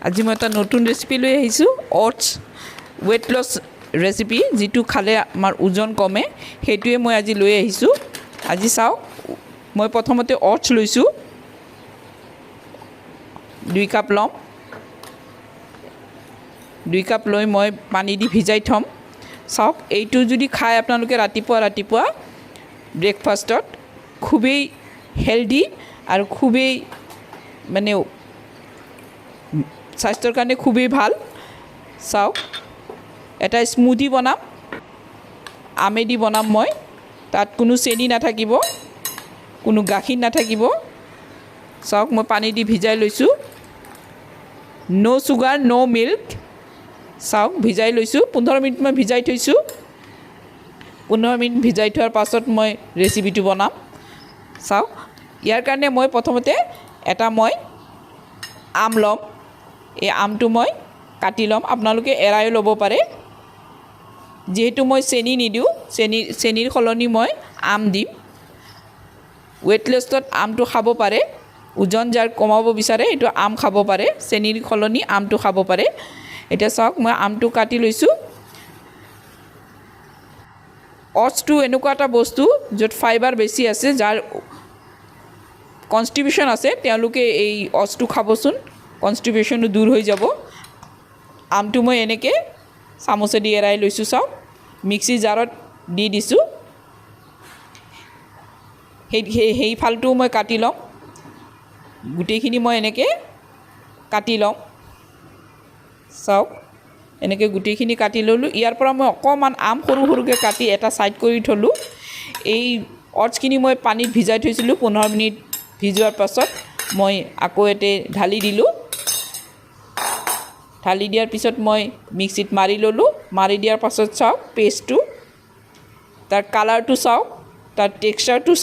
আজি মই এটা নতুন ৰেচিপি লৈ আহিছোঁ অটছ ৱেট লছ ৰেচিপি যিটো খালে আমাৰ ওজন কমে সেইটোৱে মই আজি লৈ আহিছোঁ আজি চাওক মই প্ৰথমতে অটছ লৈছোঁ 2 কাপ ল'ম 2 কাপ লৈ মই পানী দি ভিজাই থম চাওক এইটো যদি খায় আপোনালোকে ৰাতিপুৱা ব্ৰেকফাষ্টত খুবেই হেলদি আৰু খুবেই মানে স্বাস্থ্যৰ কাৰণে খুবেই ভাল চাওক এটা স্মুথি বনাম আমেদি বনাম মই তাত কোনো চেনি নাথাকিব কোনো গাখীৰ নাথাকিব চাওক মই পানী দি ভিজাই লৈছোঁ নো চুগাৰ নো মিল্ক চাওক ভিজাই লৈছোঁ 15 মিনিট মই ভিজাই থৈছোঁ 15 মিনিট ভিজাই থোৱাৰ পাছত মই ৰেচিপিটো বনাম চাওক ইয়াৰ কাৰণে মই প্ৰথমতে এটা মই আম ল'ম এই আমটো মই কাটি ল'ম আপোনালোকে এৰাইও ল'ব পাৰে যেহেতু মই চেনি নিদিওঁ চেনিৰ সলনি মই আম দিম ৱেট লছত আমটো খাব পাৰে ওজন যাৰ কমাব বিচাৰে এইটো আম খাব পাৰে চেনিৰ সলনি আমটো খাব পাৰে এতিয়া চাওক মই আমটো কাটি লৈছোঁ অটছটো এনেকুৱা এটা বস্তু য'ত ফাইবাৰ বেছি আছে যাৰ কনষ্টিপেশ্যন আছে তেওঁলোকে এই অটছটো খাবচোন কনষ্টিপেশ্যনটো দূৰ হৈ যাব আমটো মই এনেকৈ চামুচেদি এৰাই লৈছোঁ চাওক মিক্সি জাৰত দি দিছোঁ সেই ফালটোও মই কাটি ল'ম গোটেইখিনি মই এনেকৈ কাটি ল'ম চাওক এনেকৈ গোটেইখিনি কাটি ল'লোঁ ইয়াৰ পৰা মই অকণমান আম সৰু সৰুকৈ কাটি এটা ছাইড কৰি থ'লোঁ এই অটছখিনি মই পানীত ভিজাই থৈছিলোঁ 15 মিনিট ভিজোৱাৰ পাছত মই আকৌ এতে ঢালি দিলোঁ ঢালি দিয়াৰ পিছত মই মিক্সিত মাৰি ল'লোঁ মাৰি দিয়াৰ পাছত চাওক পেষ্টটো তাৰ কালাৰটো চাওক তাৰ টেক্সচাৰটো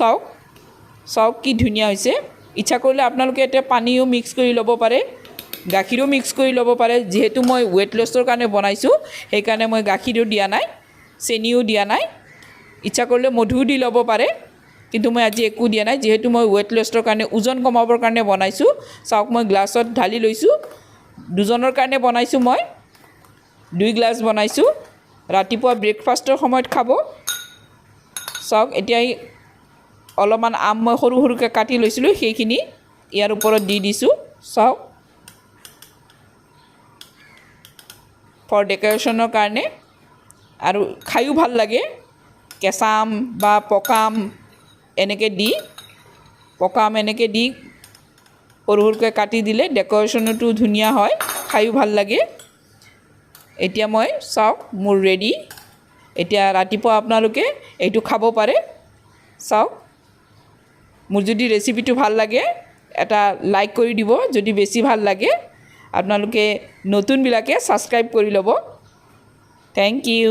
চাওক কি ধুনীয়া হৈছে ইচ্ছা কৰিলে আপোনালোকে এতিয়া পানীও মিক্স কৰি ল'ব পাৰে গাখীৰো মিক্স কৰি ল'ব পাৰে যিহেতু মই ৱেট লছৰ কাৰণে বনাইছোঁ সেইকাৰণে মই গাখীৰো দিয়া নাই চেনিও দিয়া নাই ইচ্ছা কৰিলে মধুও দি ল'ব পাৰে কিন্তু মই আজি একো দিয়া নাই যিহেতু মই ৱেট লছৰ কাৰণে ওজন কমাবৰ কাৰণে বনাইছোঁ চাওক মই গ্লাছত ঢালি লৈছোঁ দুজনৰ কাৰণে বনাইছোঁ মই 2 গ্লাছ বনাইছোঁ ৰাতিপুৱা ব্ৰেকফাষ্টৰ সময়ত খাব চাওক এতিয়া অলপমান আম মই সৰু সৰুকৈ কাটি লৈছিলোঁ সেইখিনি ইয়াৰ ওপৰত দি দিছোঁ চাওক ফৰ ডেকৰেশ্যনৰ কাৰণে আৰু খায়ো ভাল লাগে কেঁচা আম বা পকা আম এনেকৈ দি সৰু সৰুকৈ কাটি দিলে ডেকৰেশ্যনতো ধুনীয়া হয় খায়ো ভাল লাগে এতিয়া মই চাওক মোৰ ৰেডি এতিয়া ৰাতিপুৱা আপোনালোকে এইটো খাব পাৰে চাওক মোৰ যদি ৰেচিপিটো ভাল লাগে এটা লাইক কৰি দিব যদি বেছি ভাল লাগে আপোনালোকে নতুনবিলাকে ছাবস্ক্ৰাইব কৰি ল'ব থেংক ইউ